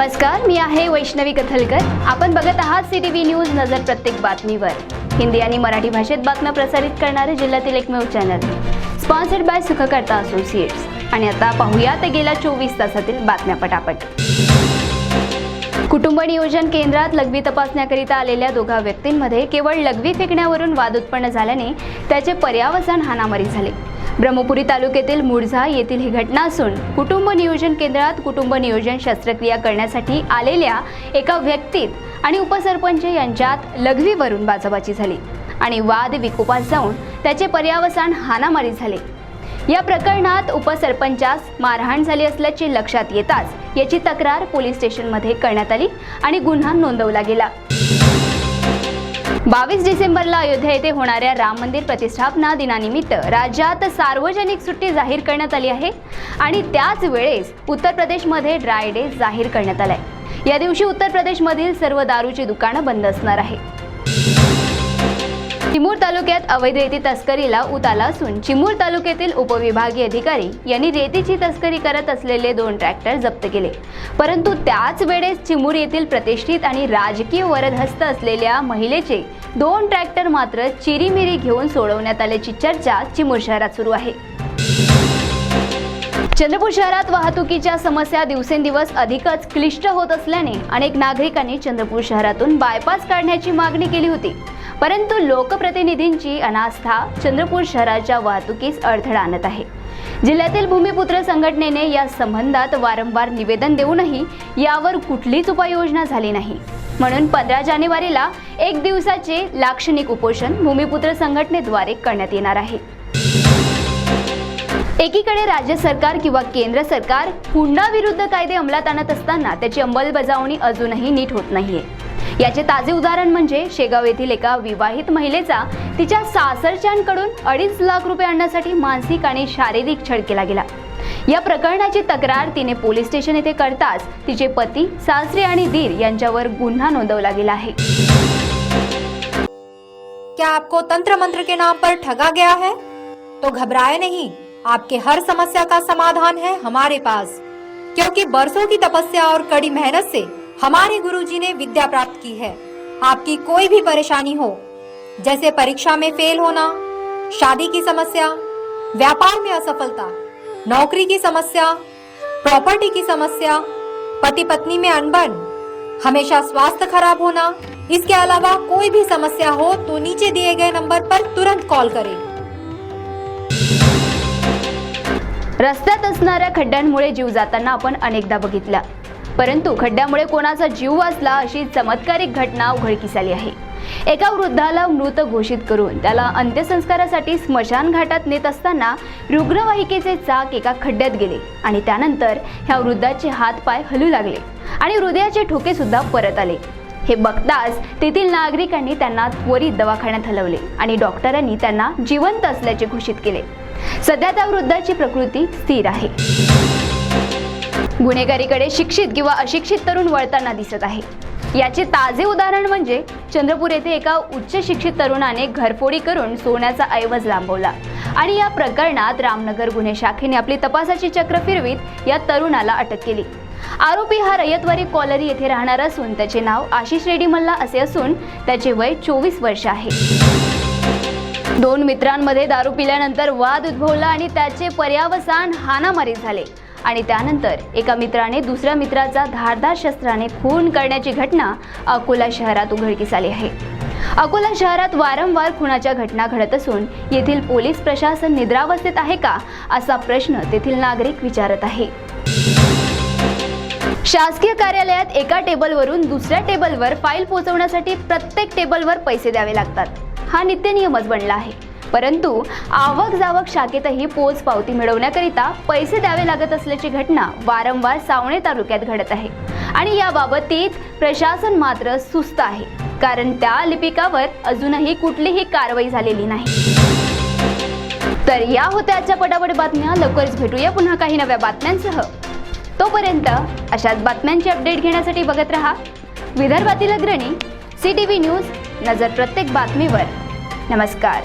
नमस्कार, मी आहे वैष्णवी कथलकर। आपण बघत आहात CTV न्यूज नजर प्रत्येक बातमीवर। हिंदी आणि मराठी भाषेत बातम्या प्रसारित करणारे जिल्ह्यातील एकमेव channel, sponsored by Sukhkarta associates. आणि आता पाहूयात गेल्या 24 तासातील बातम्या पटापट। कुटुंब नियोजन केंद्रात लघवी तपासण्याकरिता आलेल्या दोघा व्यक्तींमध्ये केवळ लघवी फेकण्यावरून वाद उत्पन्न झाल्याने त्याचे पर्यावसान हाणामारी झाले। ब्रह्मपुरी तालुक्यातील मुळझा येथील ही घटना असून कुटुंब नियोजन केंद्रात कुटुंब नियोजन शस्त्रक्रिया करण्यासाठी आलेल्या एका व्यक्तीत आणि उपसरपंच यांच्यात लघवीवरून बाचाबाची झाली आणि वाद विकोपात जाऊन त्याचे पर्यावसान हाणामारी झाले। या प्रकरणात उपसरपंचास मारहाण झाली असल्याचे लक्षात येताच याची तक्रार पोलीस स्टेशनमध्ये करण्यात आली आणि गुन्हा नोंदवला गेला। 22 डिसेंबरला अयोध्या येथे होणाऱ्या राम मंदिर प्रतिष्ठापना दिनानिमित्त राज्यात सार्वजनिक सुट्टी जाहीर करण्यात आली आहे आणि त्याच वेळेस उत्तर प्रदेशमध्ये ड्राय डे जाहीर करण्यात आलाय। या दिवशी उत्तर प्रदेशमधील सर्व दारूची दुकानं बंद असणार आहे। चिमूर तालुक्यात अवैध रेती तस्करीला उत आला असून चिमूर तालुक्यातील उपविभागीय अधिकारी यांनी रेतीची तस्करी करत असलेले 2 ट्रॅक्टर जप्त केले। परंतु त्याच वेळेस चिमूर येथील प्रतिष्ठित आणि राजकीय वरदहस्त असलेल्या महिलेचे 2 ट्रॅक्टर मात्र चिरीमिरी घेऊन सोडवण्यात आल्याची चर्चा चिमूर शहरात सुरू आहे। चंद्रपूर शहरात वाहतुकीच्या समस्या दिवसेंदिवस अधिकच क्लिष्ट होत असल्याने अनेक नागरिकांनी चंद्रपूर शहरातून बायपास काढण्याची मागणी केली होती। परंतु लोकप्रतिनिधींची अनास्था चंद्रपूर शहराच्या वाहतुकीस अडथळा आणत आहे। जिल्ह्यातील भूमिपुत्र संघटनेने या संबंधात वारंवार निवेदन देऊनही यावर कुठलीच उपाययोजना झाली नाही। म्हणून 15 जानेवारीला 1 दिवसाचे लाक्षणिक उपोषण भूमिपुत्र संघटनेद्वारे करण्यात येणार आहे। एकीकडे राज्य सरकार किंवा केंद्र सरकार हुंडा विरुद्ध कायदे अंमलात आणत असताना त्याची अंमलबजावणी अजूनही नीट होत नाहीये। याचे ताजे उदाहरण म्हणजे शेगाव येथील एका विवाहित महिलेचा तिच्या सासरच्यांकडून 2.5 लाख रुपये आणण्यासाठी मानसिक आणि शारीरिक छळ केला गेला। या प्रकरणाची तक्रार तिने पोलीस स्टेशन येथे करताच तिचे पती, सासरे आणि दीर यांच्यावर गुन्हा नोंदवला गेला आहे। क्या आपको तंत्र मंत्र के नाम पर ठगा गया है? तो घबराए नहीं, आपके हर समस्या का समाधान है हमारे पास। क्योंकि बरसों की तपस्या और कड़ी मेहनत से हमारे गुरुजी ने विद्या प्राप्त की है। आपकी कोई भी परेशानी हो, जैसे परीक्षा में फेल होना, शादी की समस्या, व्यापार में असफलता, नौकरी की समस्या, प्रॉपर्टी की समस्या, पति पत्नी में अनबन, हमेशा स्वास्थ्य खराब होना, इसके अलावा कोई भी समस्या हो तो नीचे दिए गए नंबर पर तुरंत कॉल करें। रस्त्यात असणाऱ्या खड्ड्यांमुळे जीव जाताना आपण अनेकदा बघितला, परंतु खड्ड्यामुळे कोणाचा जीव वाचला अशी चमत्कारिक घटना उघडकीस आली आहे। एका वृद्धाला मृत घोषित करून त्याला अंत्यसंस्कारासाठी स्मशान घाटात नेत असताना रुग्णवाहिकेचे चाक एका खड्ड्यात गेले आणि त्यानंतर ह्या वृद्धाचे हात पाय हलू लागले आणि हृदयाचे ठोके सुद्धा परत आले। हे बघताच तेथील नागरिकांनी त्यांना त्वरित दवाखान्यात हलवले आणि डॉक्टरांनी त्यांना जिवंत असल्याचे घोषित केले। सध्या त्या वृद्धाची प्रकृती स्थिर आहे। गुन्हेगारीकडे शिक्षित किंवा अशिक्षित तरुण वळताना दिसत आहे। याचे ताजे उदाहरण म्हणजे चंद्रपूर येथे एका उच्च शिक्षित तरुणाने घरफोडी करून सोन्याचा ऐवज लांबवला आणि या प्रकरणात रामनगर गुन्हे शाखेने आपली तपासाची चक्र फिरवीत या तरुणाला अटक केली। आरोपी हा रयतवारी कॉलरी येथे राहणार असून त्याचे नाव आशिष रेड्डी मल्ला असे असून त्याचे वय 24 वर्ष आहे। 2 मित्रांमध्ये दारू पिल्यानंतर वाद उद्भवला आणि त्याचे पर्यावसान हाणामारी झाले आणि त्यानंतर एका मित्राने दुसऱ्या मित्राचा धारदार शस्त्राने खून करण्याची घटना अकोला शहरात उघडकीस आली आहे। अकोला शहरात वारंवार खुनाच्या घटना घडत असून येथील पोलीस प्रशासन निद्रावस्थेत आहे का असा प्रश्न तेथील नागरिक विचारत आहे। शासकीय कार्यालयात एका टेबलवरून दुसऱ्या टेबलवर फाईल पोहोचवण्यासाठी प्रत्येक टेबलवर पैसे द्यावे लागतात। हा नित्यनियमच बनला आहे, परंतु आवक जावक शाखेतही पोच पावती मिळवण्याकरिता पैसे द्यावे लागत असल्याची घटना वारंवार सावणे तालुक्यात घडत आहे आणि याबाबतीत प्रशासन मात्र सुस्त आहे, कारण त्या लिपिकावर अजूनही कुठलीही कारवाई झालेली नाही। तर या होत्या आजच्या पटापट बातम्या। लवकरच भेटूया पुन्हा काही नव्या बातम्यांसह। तोपर्यंत अशाच बातम्यांचे अपडेट घेण्यासाठी बघत रहा विदर्भातील अग्रणी CTV न्यूज नजर प्रत्येक बातमीवर। नमस्कार।